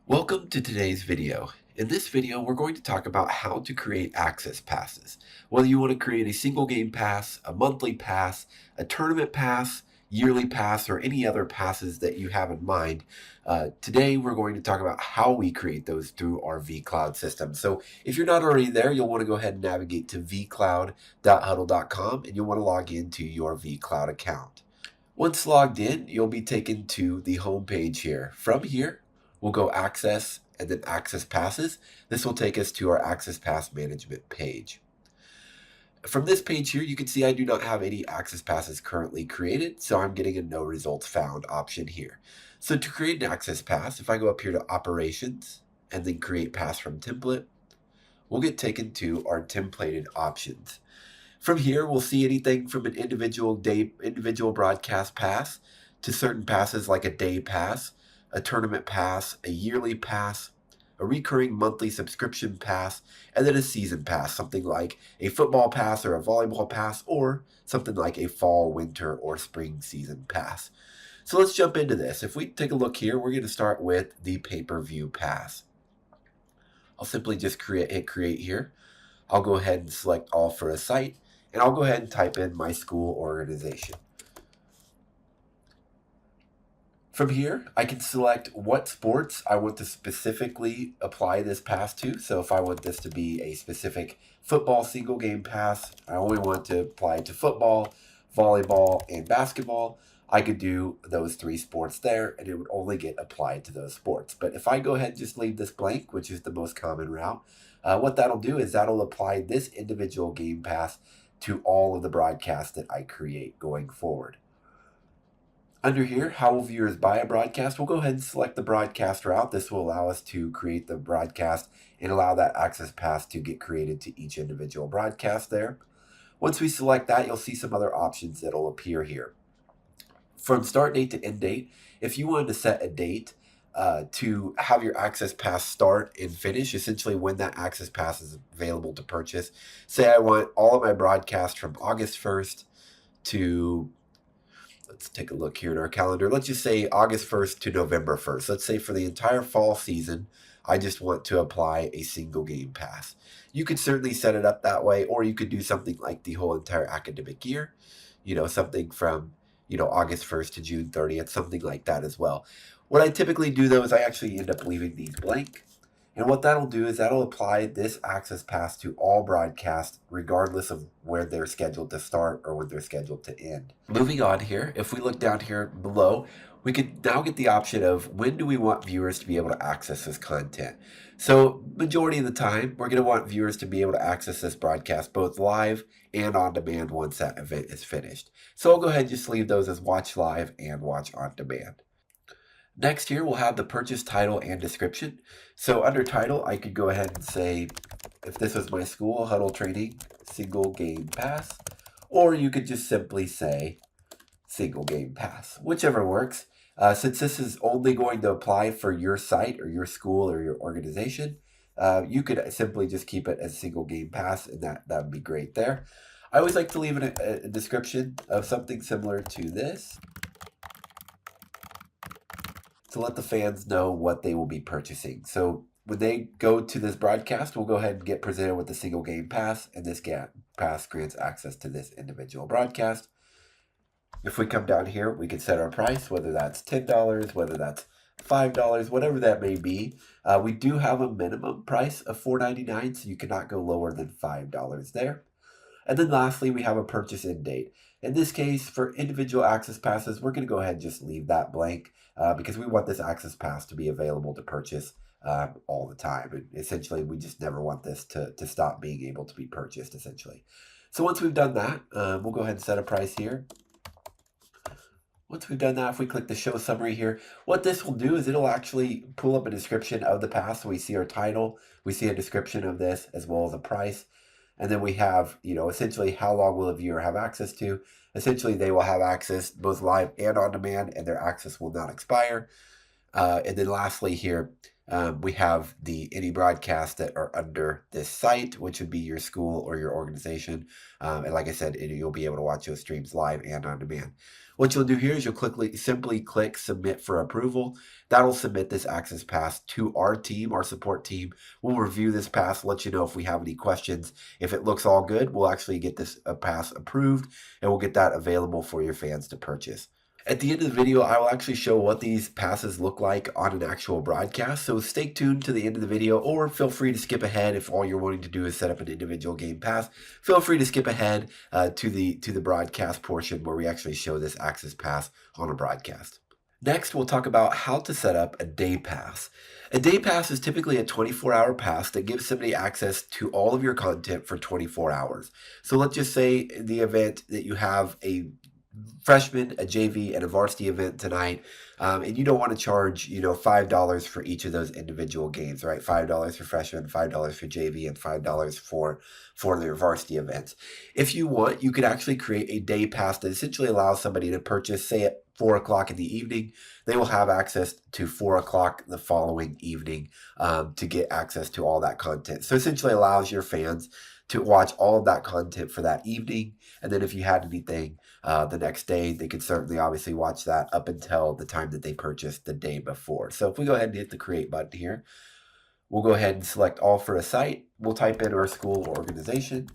Welcome to today's video. In this video, we're going to talk about how to create access passes. Whether you want to create a single game pass, a monthly pass, a tournament pass, yearly pass, or any other passes that you have in mind, today we're going to talk about how we create those through our vCloud system. So if you're not already there, you'll want to go ahead and navigate to vcloud.hudl.com and you'll want to log into your vCloud account. Once logged in, you'll be taken to the home page here. From here, we'll go Access and then Access Passes. This will take us to our Access Pass Management page. From this page here, you can see I do not have any Access Passes currently created, so I'm getting a No Results Found option here. So to create an Access Pass, if I go up here to Operations and then Create Pass from Template, we'll get taken to our templated options. From here, we'll see anything from an individual broadcast pass to certain passes like a day pass, a tournament pass, a yearly pass, a recurring monthly subscription pass, and then a season pass, something like a football pass or a volleyball pass, or something like a fall, winter, or spring season pass. So let's jump into this. If we take a look here, we're going to start with the pay-per-view pass. I'll simply just hit create here. I'll go ahead and select all for a site, and I'll go ahead and type in my school organization. From here, I can select what sports I want to specifically apply this pass to. So if I want this to be a specific football single game pass, I only want to apply to football, volleyball, and basketball, I could do those three sports there and it would only get applied to those sports. But if I go ahead and just leave this blank, which is the most common route, what that'll do is that'll apply this individual game pass to all of the broadcasts that I create going forward. Under here, how will viewers buy a broadcast? We'll go ahead and select the broadcast route. This will allow us to create the broadcast and allow that access pass to get created to each individual broadcast there. Once we select that, you'll see some other options that'll appear here. From start date to end date, if you wanted to set a date to have your access pass start and finish, essentially when that access pass is available to purchase, say I want all of my broadcasts from August 1st to, let's take a look here in our calendar. Let's just say August 1st to November 1st. Let's say for the entire fall season, I just want to apply a single game pass. You could certainly set it up that way, or you could do something like the whole entire academic year, something from, August 1st to June 30th, something like that as well. What I typically do though is I actually end up leaving these blank. And what that'll do is that'll apply this access pass to all broadcasts regardless of where they're scheduled to start or when they're scheduled to end. Moving on here, if we look down here below, we could now get the option of when do we want viewers to be able to access this content. So majority of the time, we're going to want viewers to be able to access this broadcast both live and on demand once that event is finished. So I'll go ahead and just leave those as watch live and watch on demand. Next here, we'll have the purchase title and description. So under title, I could go ahead and say, if this was my school, Hudl Training, single game pass, or you could just simply say single game pass, whichever works. Since this is only going to apply for your site or your school or your organization, you could simply just keep it as single game pass, and that would be great there. I always like to leave a description of something similar to this, to let the fans know what they will be purchasing. So when they go to this broadcast, we'll go ahead and get presented with the single game pass, and this pass grants access to this individual broadcast. If we come down here, we can set our price, whether that's $10, whether that's $5, whatever that may be. We do have a minimum price of $4.99, so you cannot go lower than $5 there. And then lastly, we have a purchase end date. In this case, for individual access passes, we're going to go ahead and just leave that blank because we want this access pass to be available to purchase all the time. And essentially, we just never want this to stop being able to be purchased, essentially. So once we've done that, we'll go ahead and set a price here. Once we've done that, if we click the show summary here, what this will do is it'll actually pull up a description of the pass. So we see our title, we see a description of this as well as a price. And then we have, essentially how long will a viewer have access to. Essentially, they will have access both live and on demand, and their access will not expire. And then lastly here, We have any broadcasts that are under this site, which would be your school or your organization. And like I said, you'll be able to watch those streams live and on demand. What you'll do here is you'll simply click submit for approval. That'll submit this access pass to our team, our support team. We'll review this pass, let you know if we have any questions. If it looks all good, we'll actually get this pass approved, and we'll get that available for your fans to purchase. At the end of the video, I will actually show what these passes look like on an actual broadcast. So stay tuned to the end of the video, or feel free to skip ahead if all you're wanting to do is set up an individual game pass. Feel free to skip ahead to the broadcast portion where we actually show this access pass on a broadcast. Next, we'll talk about how to set up a day pass. A day pass is typically a 24-hour pass that gives somebody access to all of your content for 24 hours. So let's just say the event that you have a freshman, a JV, and a varsity event tonight, and you don't want to charge, $5 for each of those individual games, right? $5 for freshman, $5 for JV, and $5 for their varsity events. If you want, you could actually create a day pass that essentially allows somebody to purchase, say at 4 o'clock in the evening. They will have access to 4 o'clock the following evening to get access to all that content. So essentially allows your fans to watch all of that content for that evening. And then if you had anything the next day, they could certainly obviously watch that up until the time that they purchased the day before. So if we go ahead and hit the create button here, we'll go ahead and select all for a site. We'll type in our school or organization.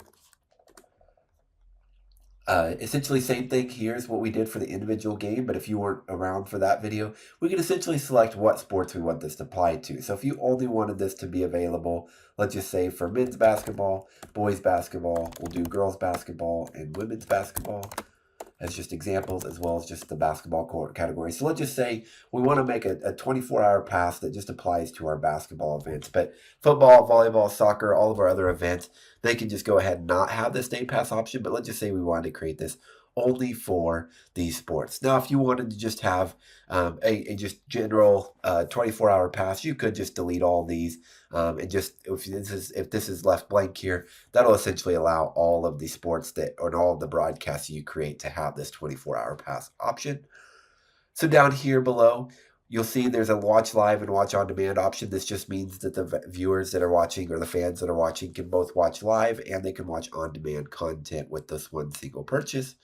Essentially same thing here is what we did for the individual game, but if you weren't around for that video, we can essentially select what sports we want this to apply to. So if you only wanted this to be available, let's just say for men's basketball, boys basketball, we'll do girls basketball and women's basketball as just examples, as well as just the basketball court category. So let's just say we want to make a 24-hour pass that just applies to our basketball events. But football, volleyball, soccer, all of our other events, they can just go ahead and not have this day pass option. But let's just say we wanted to create this only for these sports. Now, if you wanted to just have a just general 24-hour pass, you could just delete all these and just if this is left blank here, that'll essentially allow all of the sports or all of the broadcasts you create to have this 24-hour pass option. So down here below, you'll see there's a watch live and watch on demand option. This just means that the viewers that are watching or the fans that are watching can both watch live and they can watch on demand content with this one single purchase.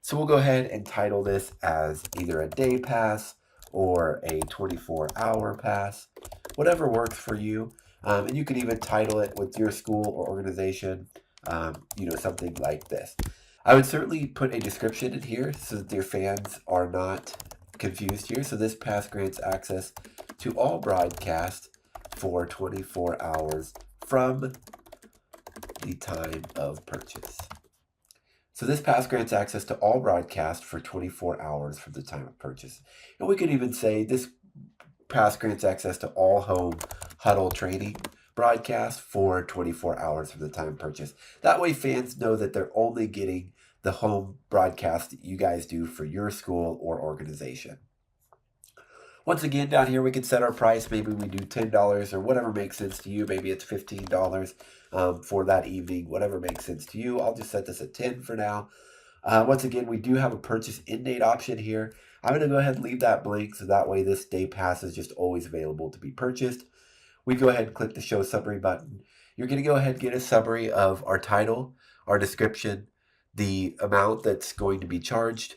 So we'll go ahead and title this as either a day pass or a 24-hour pass, whatever works for you. And you can even title it with your school or organization, something like this. I would certainly put a description in here so that your fans are not confused here. So this pass grants access to all broadcasts for 24 hours from the time of purchase. So this pass grants access to all broadcasts for 24 hours from the time of purchase. And we could even say this pass grants access to all home Hudl training broadcasts for 24 hours from the time of purchase. That way fans know that they're only getting the home broadcast that you guys do for your school or organization. Once again, down here we can set our price. Maybe we do $10 or whatever makes sense to you. Maybe it's $15 for that evening, whatever makes sense to you. I'll just set this at 10 for now. Once again, we do have a purchase in date option here. I'm going to go ahead and leave that blank so that way this day pass is just always available to be purchased. We go ahead and click the show summary button. You're going to go ahead and get a summary of our title, our description, the amount that's going to be charged,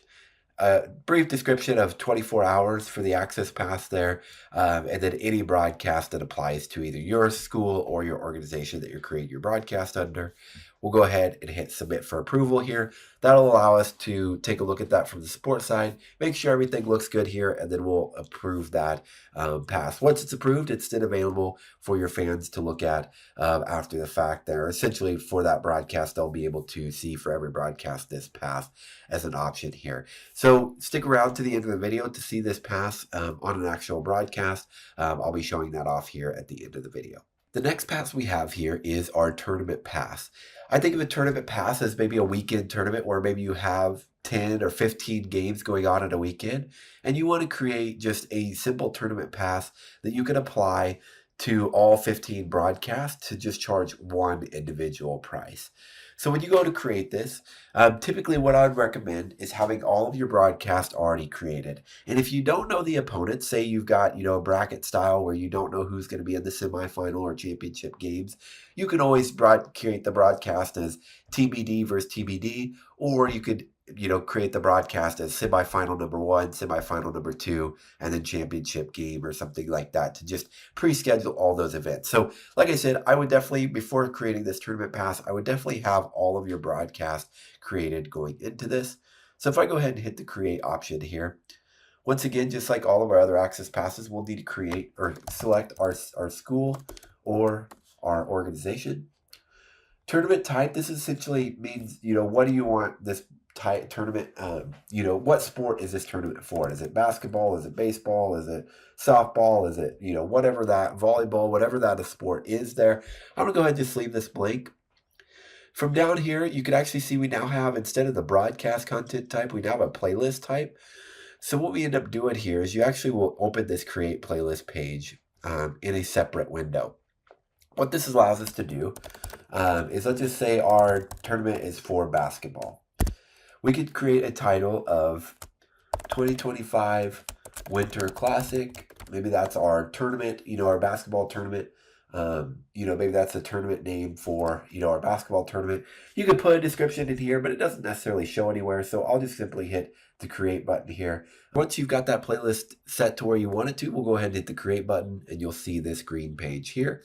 a brief description of 24 hours for the access pass there, and then any broadcast that applies to either your school or your organization that you're creating your broadcast under. We'll go ahead and hit submit for approval here. That'll allow us to take a look at that from the support side, make sure everything looks good here, and then we'll approve that pass. Once it's approved, it's then available for your fans to look at after the fact there. Essentially for that broadcast, they'll be able to see for every broadcast this pass as an option here. So stick around to the end of the video to see this pass on an actual broadcast. I'll be showing that off here at the end of the video. The next pass we have here is our tournament pass. I think of a tournament pass as maybe a weekend tournament where maybe you have 10 or 15 games going on in a weekend, and you want to create just a simple tournament pass that you can apply to all 15 broadcasts to just charge one individual price. So when you go to create this, typically what I'd recommend is having all of your broadcast already created. And if you don't know the opponents, say you've got, a bracket style where you don't know who's going to be in the semifinal or championship games, you can always create the broadcast as TBD versus TBD, or you could, create the broadcast as semifinal number 1, semifinal number 2, and then championship game or something like that to just pre-schedule all those events. So like I said, I would definitely, before creating this tournament pass, I would definitely have all of your broadcast created going into this. So if I go ahead and hit the create option here, once again, just like all of our other access passes, we'll need to create or select our school or our organization. Tournament type, this essentially means, what do you want this tournament, what sport is this tournament for? Is it basketball? Is it baseball? Is it softball? Is it, whatever that, volleyball, whatever that a sport is there. I'm going to go ahead and just leave this blank. From down here, you can actually see we now have, instead of the broadcast content type, we now have a playlist type. So what we end up doing here is you actually will open this create playlist page in a separate window. What this allows us to do is, let's just say our tournament is for basketball. We could create a title of 2025 Winter Classic. Maybe that's our tournament, our basketball tournament. Maybe that's a tournament name for, our basketball tournament. You can put a description in here, but it doesn't necessarily show anywhere. So I'll just simply hit the create button here. Once you've got that playlist set to where you want it to, we'll go ahead and hit the create button and you'll see this green page here.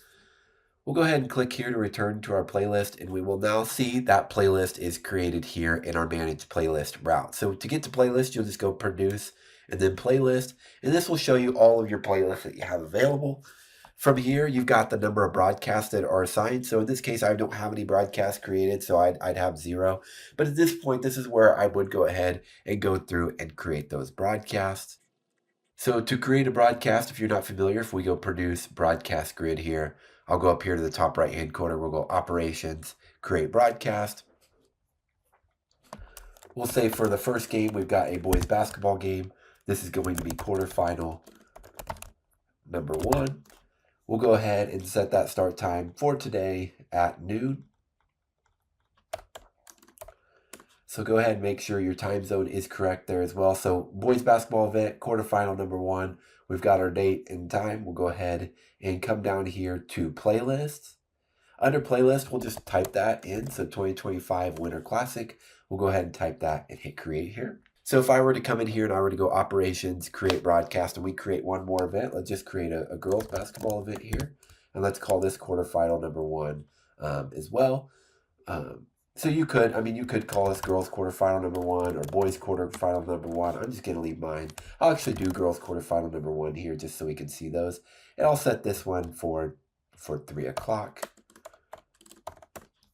We'll go ahead and click here to return to our playlist, and we will now see that playlist is created here in our manage playlist route. So to get to playlist, you'll just go produce and then playlist, and this will show you all of your playlists that you have available. From here, you've got the number of broadcasts that are assigned. So in this case, I don't have any broadcasts created, so I'd have 0. But at this point, this is where I would go ahead and go through and create those broadcasts. So to create a broadcast, if you're not familiar, if we go produce broadcast grid here, I'll go up here to the top right-hand corner. We'll go operations, create broadcast. We'll say for the first game, we've got a boys basketball game. This is going to be quarterfinal number 1. We'll go ahead and set that start time for today at noon. So go ahead and make sure your time zone is correct there as well. So boys basketball event, quarterfinal number 1. We've got our date and time. We'll go ahead and come down here to playlists. Under playlist, we'll just type that in. So 2025 Winter Classic. We'll go ahead and type that and hit create here. So if I were to come in here and I were to go operations, create broadcast, and we create one more event, let's just create a girls basketball event here. And let's call this quarterfinal number 1 as well. So you could call this girls quarterfinal number 1 or boys quarterfinal number 1. I'm just going to leave mine. I'll actually do girls quarterfinal number 1 here just so we can see those. And I'll set this one for 3 o'clock.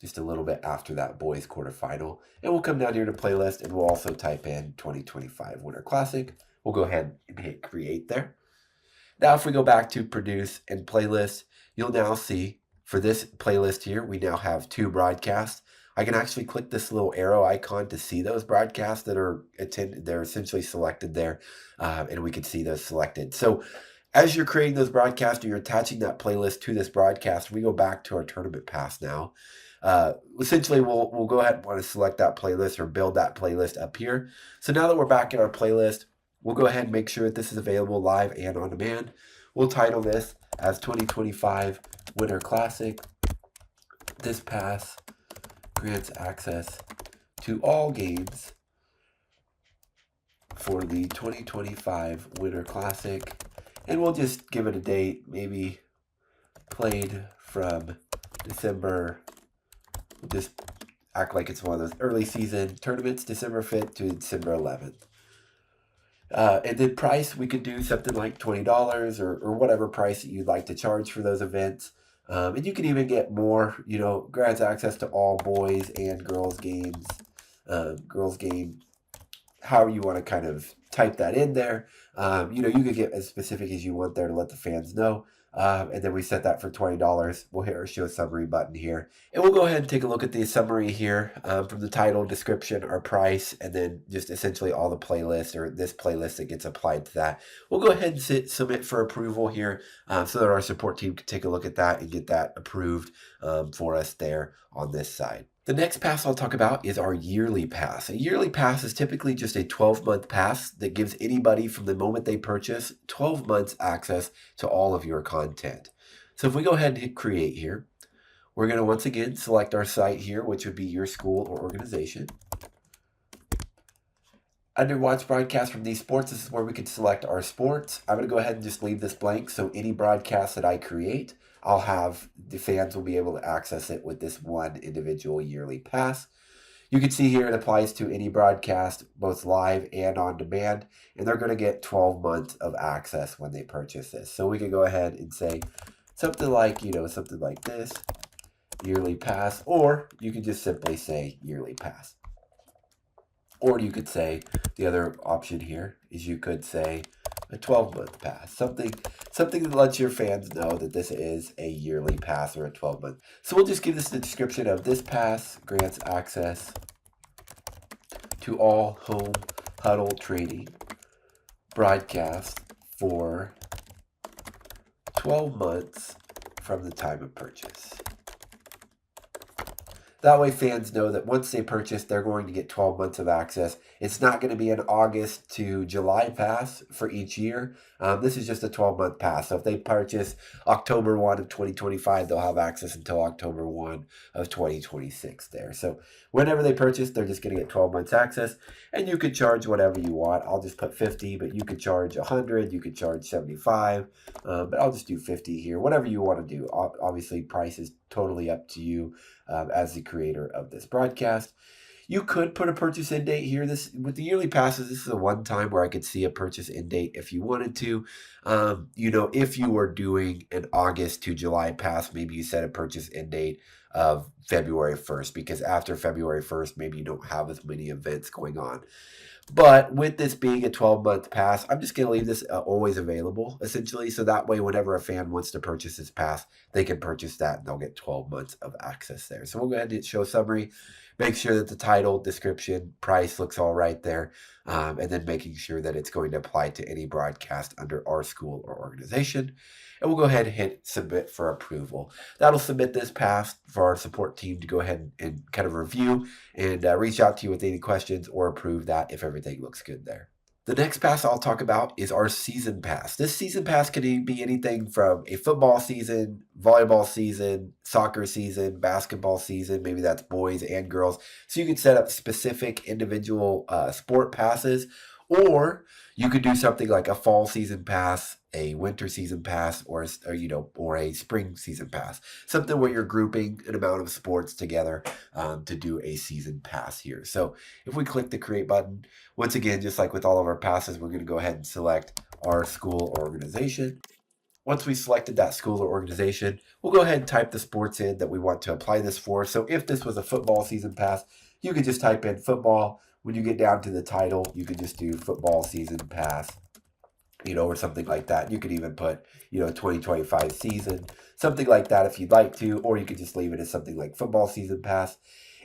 Just a little bit after that boys quarterfinal. And we'll come down here to playlist and we'll also type in 2025 Winter Classic. We'll go ahead and hit create there. Now if we go back to produce and playlist, you'll now see for this playlist here, we now have 2 broadcasts. I can actually click this little arrow icon to see those broadcasts that are attended. They're essentially selected there, and we can see those selected. So as you're creating those broadcasts, you're attaching that playlist to this broadcast. We go back to our tournament pass now. Essentially, we'll go ahead and want to select that playlist or build that playlist up here. So now that we're back in our playlist, we'll go ahead and make sure that this is available live and on demand. We'll title this as 2025 Winter Classic. This pass grants access to all games for the 2025 Winter Classic. And we'll just give it a date, maybe played from December. We'll just act like it's one of those early season tournaments, December 5th to December 11th. And then price, we could do something like $20 or whatever price that you'd like to charge for those events. And you can even get more, grants access to all boys and girls games, girls game, however you want to kind of type that in there. You could get as specific as you want there to let the fans know. And then we set that for $20. We'll hit our show summary button here. And we'll go ahead and take a look at the summary here from the title, description, our price, and then just essentially all the playlists or this playlist that gets applied to that. We'll go ahead and submit for approval here so that our support team can take a look at that and get that approved for us there on this side. The next pass I'll talk about is our yearly pass. A yearly pass is typically just a 12-month pass that gives anybody from the moment they purchase 12 months access to all of your content. So if we go ahead and hit create here, we're going to once again select our site here, which would be your school or organization. Under watch broadcast from these sports, this is where we can select our sports. I'm going to go ahead and just leave this blank, so any broadcast that I create, I'll have the fans will be able to access it with this one individual yearly pass. You can see here it applies to any broadcast, both live and on demand, and they're going to get 12 months of access when they purchase this. So we can go ahead and say something like, something like this, yearly pass, or you can just simply say yearly pass. Or you could say, the other option here is you could say a 12-month pass. Something that lets your fans know that this is a yearly pass or a 12-month. So we'll just give this the description of this pass grants access to all home Hudl training broadcasts for 12 months from the time of purchase. That way fans know that once they purchase, they're going to get 12 months of access. It's not going to be an August to July pass for each year. This is just a 12-month pass. So if they purchase October 1 of 2025, they'll have access until October 1 of 2026 there. So whenever they purchase, they're just going to get 12 months access. And you could charge whatever you want. I'll just put 50, but you could charge 100. You could charge 75. But I'll just do 50 here. Whatever you want to do. Obviously, price is totally up to you. As the creator of this broadcast. You could put a purchase end date here. This with the yearly passes, this is a one time where I could see a purchase end date if you wanted to. If you were doing an August to July pass, maybe you set a purchase end date of February 1st, because after February 1st, maybe you don't have as many events going on. But with this being a 12-month pass, I'm just going to leave this always available, essentially. So that way, whenever a fan wants to purchase this pass, they can purchase that and they'll get 12 months of access there. So we'll go ahead and hit show summary. Make sure that the title, description, price looks all right there. And then making sure that it's going to apply to any broadcast under our school or organization. And we'll go ahead and hit submit for approval. That'll submit this pass for our support team to go ahead and kind of review and reach out to you with any questions or approve that if everything looks good there. The next pass I'll talk about is our season pass. This season pass can be anything from a football season, volleyball season, soccer season, basketball season. Maybe that's boys and girls. So you can set up specific individual sport passes, or you could do something like a fall season pass, a winter season pass, or a spring season pass. Something where you're grouping an amount of sports together to do a season pass here. So if we click the create button, once again, just like with all of our passes, we're going to go ahead and select our school or organization. Once we selected that school or organization, we'll go ahead and type the sports in that we want to apply this for. So if this was a football season pass, you could just type in football. When you get down to the title, you could just do football season pass, or something like that. You could even put, 2025 season, something like that if you'd like to, or you could just leave it as something like football season pass.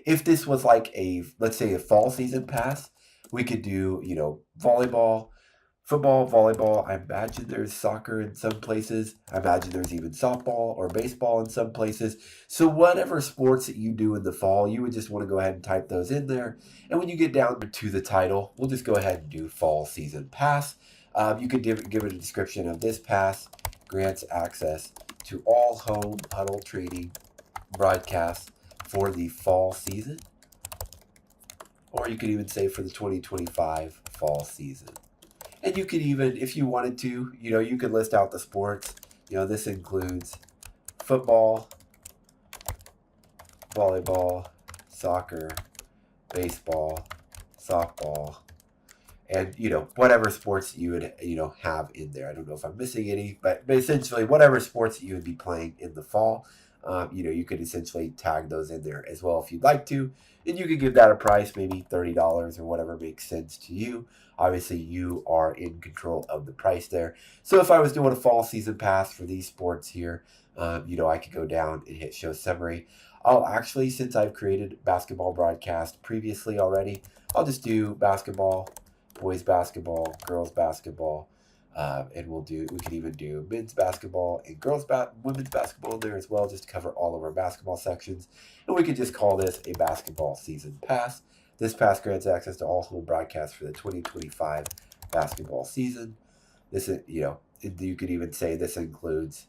If this was like let's say a fall season pass, we could do, volleyball, football, volleyball. I imagine there's soccer in some places. I imagine there's even softball or baseball in some places. So whatever sports that you do in the fall, you would just want to go ahead and type those in there. And when you get down to the title, we'll just go ahead and do fall season pass. You could give it a description of this pass grants access to all home Hudl training broadcasts for the fall season. Or you could even say for the 2025 fall season. And you could even, if you wanted to, you could list out the sports. This includes football, volleyball, soccer, baseball, softball, and, whatever sports you would, have in there. I don't know if I'm missing any, but essentially whatever sports that you would be playing in the fall, you could essentially tag those in there as well if you'd like to. And you could give that a price, maybe $30 or whatever makes sense to you. Obviously, you are in control of the price there. So if I was doing a fall season pass for these sports here, I could go down and hit show summary. I'll actually, since I've created basketball broadcast previously already, I'll just do basketball, boys basketball, girls basketball, And we can even do men's basketball and women's basketball in there as well, just to cover all of our basketball sections. And we could just call this a basketball season pass. This pass grants access to all home broadcasts for the 2025 basketball season. This is, you could even say this includes,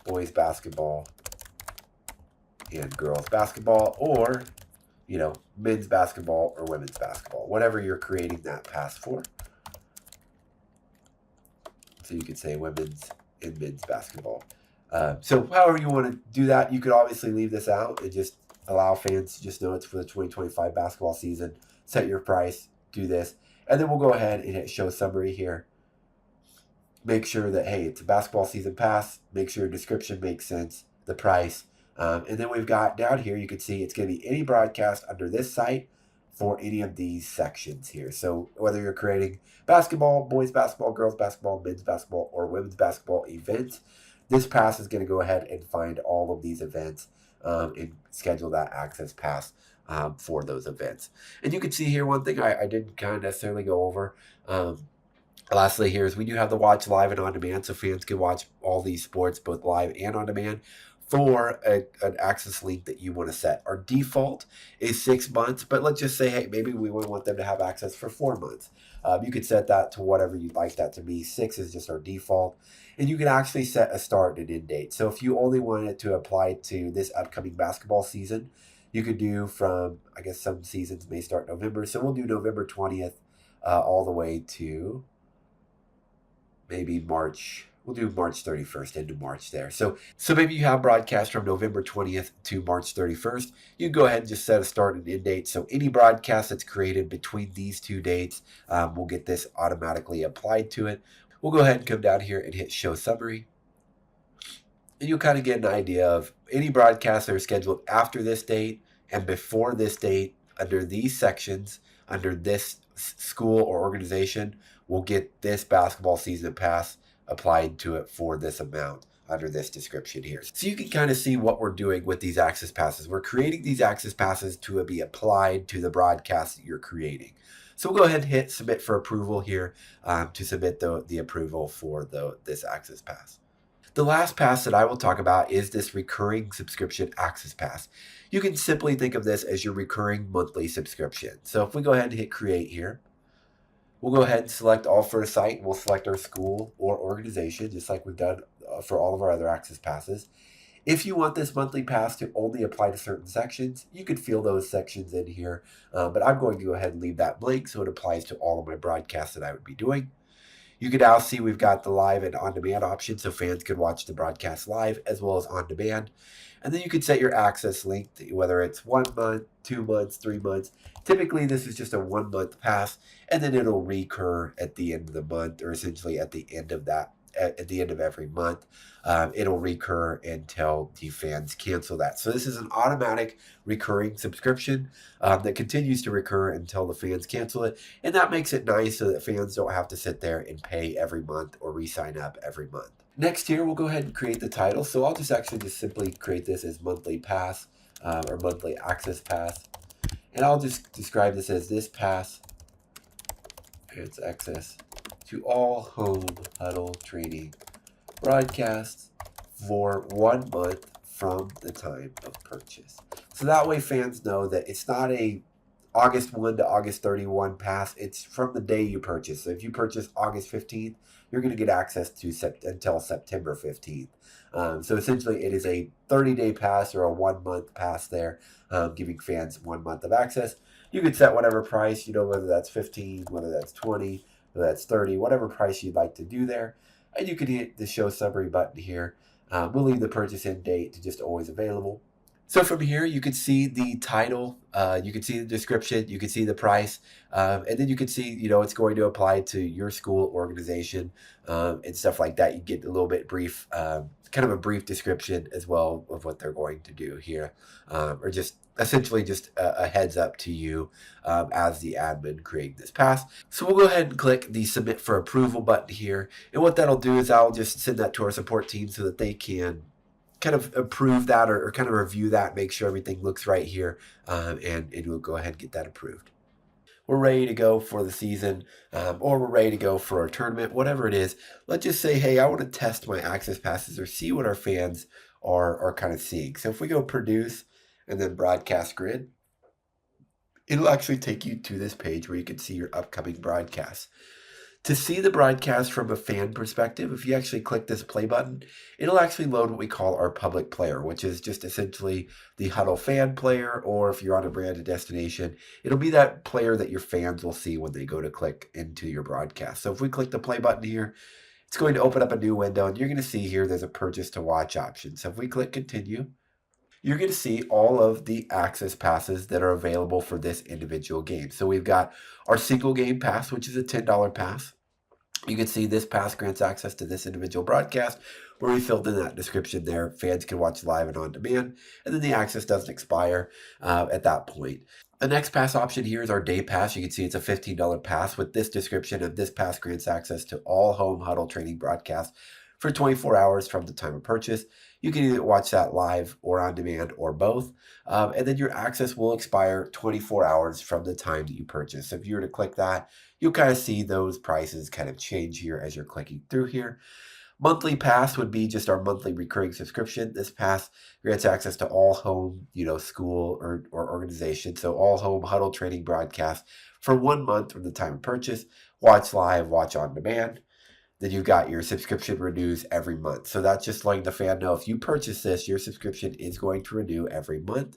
boys basketball and girls basketball, or, men's basketball or women's basketball, whatever you're creating that pass for. So you could say women's and men's basketball. So however you want to do that, you could obviously leave this out and just allow fans to just know it's for the 2025 basketball season. Set your price, do this, and then we'll go ahead and hit show summary here. Make sure that, hey, it's a basketball season pass. Make sure your description makes sense, the price. And then we've got down here, you can see it's going to be any broadcast under this site for any of these sections here. So whether you're creating basketball, boys basketball, girls basketball, men's basketball, or women's basketball events, this pass is going to go ahead and find all of these events and schedule that access pass for those events. And you can see here one thing I didn't kind of necessarily go over. Lastly here is we do have the watch live and on demand, so fans can watch all these sports both live and on demand for an access link that you want to set. Our default is 6 months, but let's just say, hey, maybe we want them to have access for 4 months. You could set that to whatever you'd like that to be. 6 is just our default. And you can actually set a start and end date. So if you only wanted to apply to this upcoming basketball season, you could do from, I guess some seasons may start November. So we'll do November 20th all the way to maybe March. We'll do March 31st into March there. So maybe you have broadcast from November 20th to March 31st. You can go ahead and just set a start and end date. So any broadcast that's created between these two dates will get this automatically applied to it. We'll go ahead and come down here and hit show summary. And you'll kind of get an idea of any broadcasts that are scheduled after this date and before this date under these sections, under this school or organization, will get this basketball season pass applied to it for this amount under this description here. So you can kind of see what we're doing with these access passes. We're creating these access passes to be applied to the broadcast that you're creating. So we'll go ahead and hit submit for approval here to submit the approval for this access pass. The last pass that I will talk about is this recurring subscription access pass. You can simply think of this as your recurring monthly subscription. So if we go ahead and hit create here, we'll go ahead and select all for a site. We'll select our school or organization, just like we've done for all of our other access passes. If you want this monthly pass to only apply to certain sections, you could fill those sections in here. But I'm going to go ahead and leave that blank so it applies to all of my broadcasts that I would be doing. You can now see we've got the live and on-demand option, so fans could watch the broadcast live as well as on-demand. And then you can set your access length, whether it's 1 month, 2 months, 3 months. Typically, this is just a 1 month pass, and then it'll recur at the end of the month, or essentially at the end of every month. It'll recur until the fans cancel that. So this is an automatic recurring subscription that continues to recur until the fans cancel it. And that makes it nice so that fans don't have to sit there and pay every month or re-sign up every month. Next here, we'll go ahead and create the title. So I'll just simply create this as monthly pass or monthly access pass. And I'll just describe this as this pass. It's access to all home Hudl training broadcasts for 1 month from the time of purchase. So that way fans know that it's not a August 1 to August 31 pass. It's from the day you purchase. So if you purchase August 15th, you're going to get access to until September 15th. So essentially it is a 30-day pass or a 1 month pass there, giving fans 1 month of access. You can set whatever price, whether that's 15, whether that's 20, whether that's 30, whatever price you'd like to do there. And you can hit the show summary button here. We'll leave the purchase end date to just always available. So from here, you can see the title, you can see the description, you can see the price, and then you can see, it's going to apply to your school, organization, and stuff like that. You get a little bit brief, kind of a brief description as well of what they're going to do here, or just essentially just a heads up to you as the admin creating this pass. So we'll go ahead and click the submit for approval button here. And what that'll do is I'll just send that to our support team so that they can kind of approve that or kind of review that, make sure everything looks right here, and we'll go ahead and get that approved. we're ready to go for the season, or we're ready to go for our tournament, whatever it is. Let's just say, hey, I want to test my access passes or see what our fans are kind of seeing. So if we go produce and then broadcast grid, it'll actually take you to this page where you can see your upcoming broadcasts. To see the broadcast from a fan perspective, if you actually click this play button, it'll actually load what we call our public player, which is just essentially the Hudl fan player, or if you're on a branded destination, it'll be that player that your fans will see when they go to click into your broadcast. So if we click the play button here, it's going to open up a new window, and you're going to see here there's a purchase to watch option. So if we click continue, you're going to see all of the access passes that are available for this individual game. So we've got our single game pass, which is a $10 pass. You can see this pass grants access to this individual broadcast where we filled in that description there. Fans can watch live and on demand, and then the access doesn't expire at that point. The next pass option here is our day pass. You can see it's a $15 pass with this description of this pass grants access to all home Hudl training broadcasts for 24 hours from the time of purchase. You can either watch that live or on demand or both. And then your access will expire 24 hours from the time that you purchase. So if you were to click that, you'll kind of see those prices kind of change here as you're clicking through here. Monthly pass would be just our monthly recurring subscription. This pass grants access to all home, school or organization. So all home Hudl training broadcasts for 1 month from the time of purchase. Watch live, watch on demand. Then you've got your subscription renews every month. So that's just letting the fan know if you purchase this, your subscription is going to renew every month.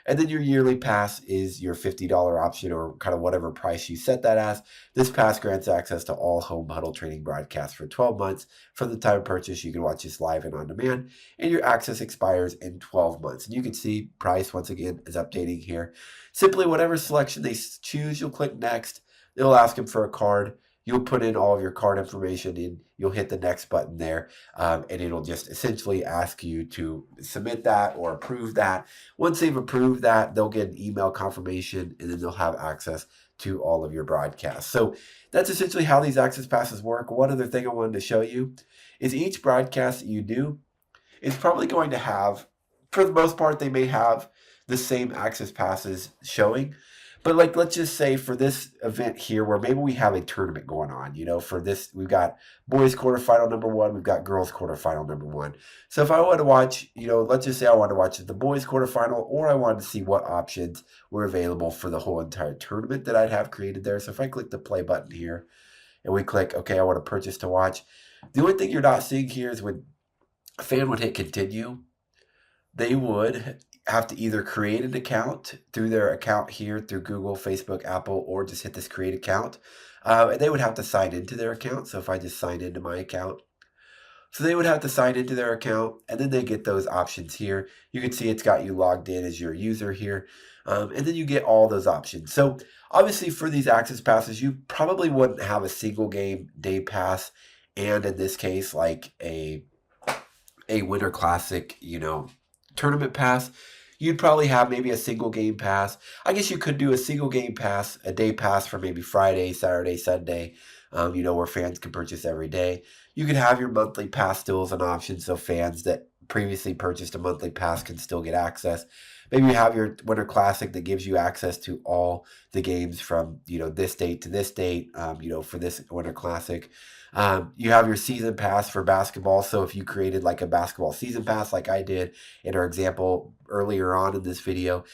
And then your yearly pass is your $50 option or kind of whatever price you set that as. This pass grants access to all home Hudl training broadcasts for 12 months. From the time of purchase, you can watch this live and on demand. And your access expires in 12 months. And you can see price, once again, is updating here. Simply whatever selection they choose, you'll click next. They'll ask them for a card. You'll put in all of your card information and you'll hit the next button there, and it'll just essentially ask you to submit that or approve that. Once they've approved that, they'll get an email confirmation and then they'll have access to all of your broadcasts. So that's essentially how these access passes work. One other thing I wanted to show you is each broadcast that you do is probably going to have, for the most part, they may have the same access passes showing. But let's just say for this event here, where maybe we have a tournament going on, for this, we've got boys quarterfinal number 1, we've got girls quarterfinal number 1. So if I want to watch, let's just say I want to watch the boys quarterfinal, or I wanted to see what options were available for the whole entire tournament that I'd have created there. So if I click the play button here and we click, okay, I want to purchase to watch. The only thing you're not seeing here is when a fan would hit continue, they would have to either create an account through their account here through Google, Facebook, Apple, or just hit this create account. And they would have to sign into their account. So if I just sign into my account, so they would have to sign into their account and then they get those options here. You can see it's got you logged in as your user here. And then you get all those options. So obviously for these access passes, you probably wouldn't have a single game day pass. And in this case, like a Winter Classic, tournament pass. You'd probably have maybe a single game pass. I guess you could do a single game pass, a day pass for maybe Friday, Saturday, Sunday, where fans can purchase every day. You could have your monthly pass still as an option, so fans that previously purchased a monthly pass can still get access. Maybe you have your Winter Classic that gives you access to all the games from, this date to this date, for this Winter Classic. You have your season pass for basketball. So if you created like a basketball season pass like I did in our example earlier on in this video,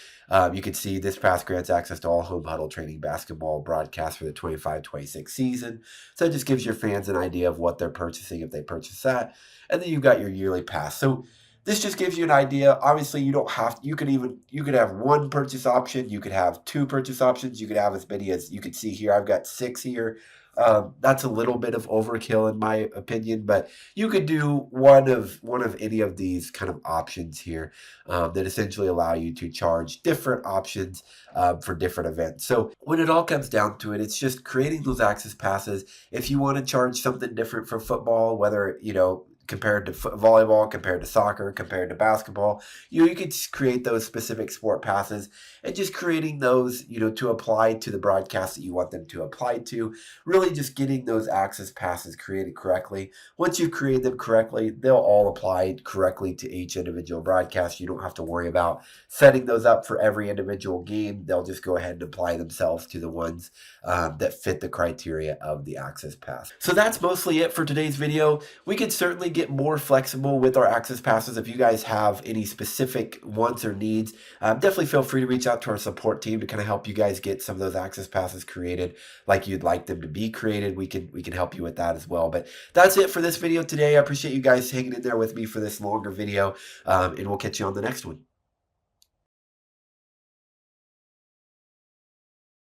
you can see this pass grants access to all home Hudl training basketball broadcasts for the 25-26 season. So it just gives your fans an idea of what they're purchasing if they purchase that. And then you've got your yearly pass. So this just gives you an idea. Obviously, you don't have, you could have 1 purchase option. You could have 2 purchase options. You could have as many as you can see here. I've got 6 here. That's a little bit of overkill in my opinion, but you could do one of any of these kind of options here that essentially allow you to charge different options for different events. So when it all comes down to it, it's just creating those access passes. If you want to charge something different for football, whether, compared to volleyball, compared to soccer, compared to basketball. You could create those specific sport passes and just creating those, to apply to the broadcast that you want them to apply to. Really just getting those access passes created correctly. Once you've created them correctly, they'll all apply correctly to each individual broadcast. You don't have to worry about setting those up for every individual game. They'll just go ahead and apply themselves to the ones that fit the criteria of the access pass. So that's mostly it for today's video. We could certainly get more flexible with our access passes. If you guys have any specific wants or needs, definitely feel free to reach out to our support team to kind of help you guys get some of those access passes created like you'd like them to be created. We can help you with that as well. But that's it for this video today. I appreciate you guys hanging in there with me for this longer video, and we'll catch you on the next one.